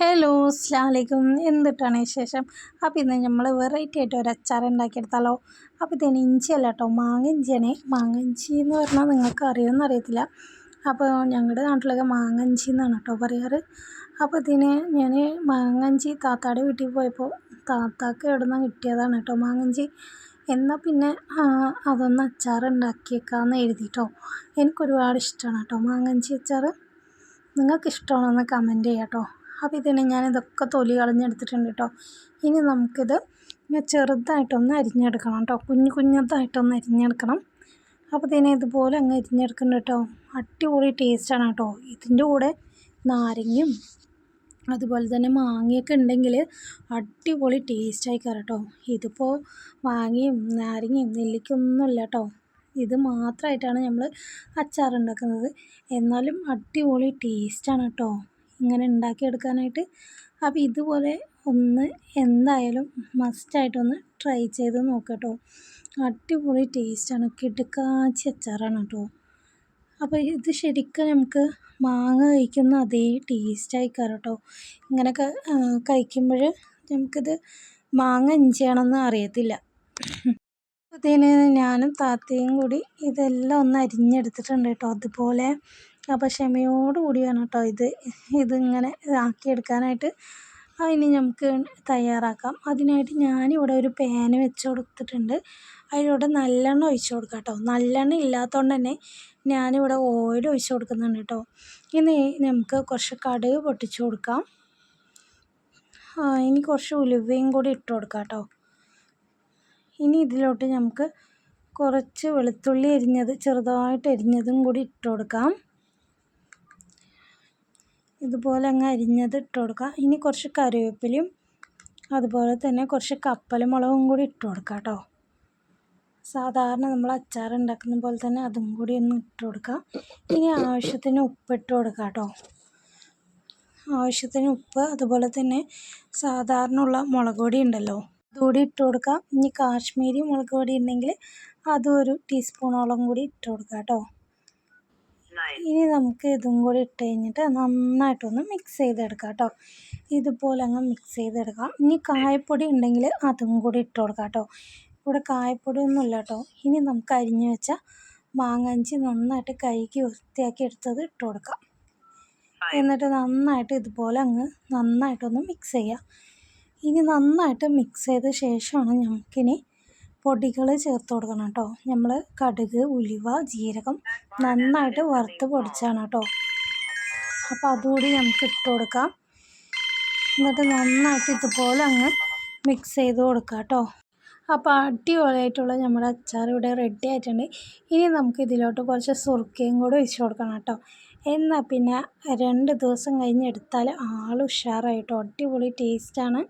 Hello അസ്സലാമലൈക്കും. എന്തിട്ടാണ് വിശേഷം? അപ്പോൾ ഇന്ന് നമ്മൾ വെറൈറ്റി ആയിട്ട് ഒരു അച്ചാർ ഉണ്ടാക്കിയെടുത്താലോ. അപ്പോൾ ഇതിന് ഇഞ്ചി അല്ല കേട്ടോ, മാങ്ങ ഇഞ്ചിയാണ്. മാങ്ങ ഇഞ്ചി എന്ന് പറഞ്ഞാൽ നിങ്ങൾക്ക് അറിയുമെന്ന് അറിയത്തില്ല. അപ്പോൾ ഞങ്ങളുടെ നാട്ടിലൊക്കെ മാങ്ങ ഇഞ്ചി എന്നാണ് കേട്ടോ പറയാറ്. അപ്പോൾ ഇതിന് ഞാൻ മാങ്ങ ഇഞ്ചി താത്തായുടെ വീട്ടിൽ പോയപ്പോൾ താത്താക്ക് എവിടെ നിന്ന് കിട്ടിയതാണ് കേട്ടോ മാങ്ങ ഇഞ്ചി. എന്നാൽ പിന്നെ അതൊന്ന് അച്ചാർ ഉണ്ടാക്കിയേക്കാമെന്ന് എഴുതിയിട്ടോ. എനിക്കൊരുപാട് ഇഷ്ടമാണ് കേട്ടോ മാങ്ങ ഇഞ്ചി അച്ചാർ. നിങ്ങൾക്ക് ഇഷ്ടമാണോ എന്ന് കമൻറ്റ് ചെയ്യാം കേട്ടോ. അപ്പോൾ ഇതിന് ഞാനിതൊക്കെ തൊലി കളഞ്ഞെടുത്തിട്ടുണ്ട് കേട്ടോ. ഇനി നമുക്കിത് ചെറുതായിട്ടൊന്ന് അരിഞ്ഞെടുക്കണം കേട്ടോ, കുഞ്ഞതായിട്ടൊന്ന് അരിഞ്ഞെടുക്കണം. അപ്പോൾ ഇതിനെ ഇതുപോലെ അങ്ങ് അരിഞ്ഞെടുക്കണം കേട്ടോ. അടിപൊളി ടേസ്റ്റാണ് കേട്ടോ. ഇതിൻ്റെ കൂടെ നാരങ്ങയും അതുപോലെ തന്നെ മാങ്ങയൊക്കെ ഉണ്ടെങ്കിൽ അടിപൊളി ടേസ്റ്റായി കേട്ടോ. ഇതിപ്പോൾ മാങ്ങയും നാരങ്ങയും നെല്ലിക്കൊന്നുമില്ല കേട്ടോ, ഇത് മാത്രമായിട്ടാണ് നമ്മൾ അച്ചാർ ഉണ്ടാക്കുന്നത്. എന്നാലും അടിപൊളി ടേസ്റ്റാണ് കേട്ടോ ഇങ്ങനെ ഉണ്ടാക്കിയെടുക്കാനായിട്ട്. അപ്പോൾ ഇതുപോലെ ഒന്ന് എന്തായാലും മസ്റ്റായിട്ടൊന്ന് ട്രൈ ചെയ്ത് നോക്കാം കേട്ടോ. അടിപൊളി ടേസ്റ്റാണ്, കിടുക്കാച്ചി അച്ചാറാണ് കേട്ടോ. അപ്പോൾ ഇത് ശരിക്കും നമുക്ക് മാങ്ങ കഴിക്കുന്ന അതേ ടേസ്റ്റായി കേട്ടോ. ഇങ്ങനെയൊക്കെ കഴിക്കുമ്പോൾ നമുക്കിത് മാങ്ങ ഇഞ്ചിയാണെന്ന് അറിയത്തില്ല. ഇതിന് ഞാനും താത്തയും കൂടി ഇതെല്ലാം ഒന്ന് അരിഞ്ഞെടുത്തിട്ടുണ്ട് കേട്ടോ അതുപോലെ. അപ്പോൾ ക്ഷമയോടുകൂടിയാണ് കേട്ടോ ഇതിങ്ങനെ ആക്കിയെടുക്കാനായിട്ട്. അതിന് നമുക്ക് തയ്യാറാക്കാം. അതിനായിട്ട് ഞാനിവിടെ ഒരു പാന് വെച്ച് കൊടുത്തിട്ടുണ്ട്. അതിലൂടെ നല്ലെണ്ണ ഒഴിച്ച് കൊടുക്കാം കേട്ടോ. നല്ലെണ്ണ ഇല്ലാത്തതുകൊണ്ട് തന്നെ ഞാനിവിടെ ഓയിൽ ഒഴിച്ച് കൊടുക്കുന്നുണ്ട് കേട്ടോ. ഇനി നമുക്ക് കുറച്ച് കടുക് പൊട്ടിച്ച് കൊടുക്കാം. ഇനി കുറച്ച് ഉലുവയും കൂടി ഇട്ട് കൊടുക്കാം കേട്ടോ. ഇനി ഇതിലോട്ട് നമുക്ക് കുറച്ച് വെളുത്തുള്ളി ചെറുതായിട്ട് അരിഞ്ഞതും കൂടി ഇട്ട് കൊടുക്കാം. ഇതുപോലെ അങ്ങ് അരിഞ്ഞത് ഇട്ട് കൊടുക്കാം. ഇനി കുറച്ച് കറിവേപ്പിലയും അതുപോലെ തന്നെ കുറച്ച് കപ്പലമുളകും കൂടി ഇട്ട് കൊടുക്കാം കേട്ടോ. സാധാരണ നമ്മൾ അച്ചാർ ഉണ്ടാക്കുന്ന പോലെ തന്നെ അതും കൂടി ഒന്ന് ഇട്ട് കൊടുക്കാം. ഇനി ആവശ്യത്തിന് ഉപ്പ് ഇട്ട് കൊടുക്കാം കേട്ടോ. ആവശ്യത്തിന് ഉപ്പ്, അതുപോലെ തന്നെ സാധാരണ ഉള്ള മുളക് പൊടി ഉണ്ടല്ലോ അതുകൂടി ഇട്ട് കൊടുക്കാം. ഇനി കാശ്മീരി മുളക് പൊടി ഉണ്ടെങ്കിൽ അതും ഒരു ടീസ്പൂണോളം കൂടി ഇട്ട് കൊടുക്കാം കേട്ടോ. ഇനി നമുക്ക് ഇതും കൂടി ഇട്ട് കഴിഞ്ഞിട്ട് നന്നായിട്ടൊന്ന് മിക്സ് ചെയ്തെടുക്കാം കേട്ടോ. ഇതുപോലെ അങ്ങ് മിക്സ് ചെയ്തെടുക്കാം. ഇനി കായപ്പൊടി ഉണ്ടെങ്കിൽ അതും കൂടി ഇട്ട് കൊടുക്കാം കേട്ടോ. ഇവിടെ കായപ്പൊടി ഒന്നും ഇല്ല കേട്ടോ. ഇനി നമുക്ക് അരിഞ്ഞു വെച്ച മാങ്ങഞ്ചി നന്നായിട്ട് കഴുകി വൃത്തിയാക്കി എടുത്തത് ഇട്ട് കൊടുക്കാം. എന്നിട്ട് നന്നായിട്ട് ഇതുപോലെ അങ്ങ് നന്നായിട്ടൊന്ന് മിക്സ് ചെയ്യാം. ഇനി നന്നായിട്ട് മിക്സ് ചെയ്ത ശേഷമാണ് നമുക്കിനി പൊടികൾ ചേർത്ത് കൊടുക്കണം കേട്ടോ. നമ്മൾ കടുക്, ഉലുവ, ജീരകം നന്നായിട്ട് വറുത്ത് പൊടിച്ചാണ് കേട്ടോ. അപ്പോൾ അതുകൂടി നമുക്ക് ഇട്ട് കൊടുക്കാം. എന്നിട്ട് നന്നായിട്ട് ഇതുപോലെ അങ്ങ് മിക്സ് ചെയ്ത് കൊടുക്കാം കേട്ടോ. അപ്പോൾ അടിപൊളിയായിട്ടുള്ള നമ്മുടെ അച്ചാർ ഇവിടെ റെഡി ആയിട്ടുണ്ട്. ഇനി നമുക്ക് ഇതിലോട്ട് കുറച്ച് സുർക്കയും കൂടെ ഒഴിച്ച് കൊടുക്കണം കേട്ടോ. എന്നാൽ പിന്നെ 2 ദിവസം കഴിഞ്ഞ് എടുത്താൽ ആൾ ഉഷാറായിട്ടോ. അടിപൊളി ടേസ്റ്റാണ്.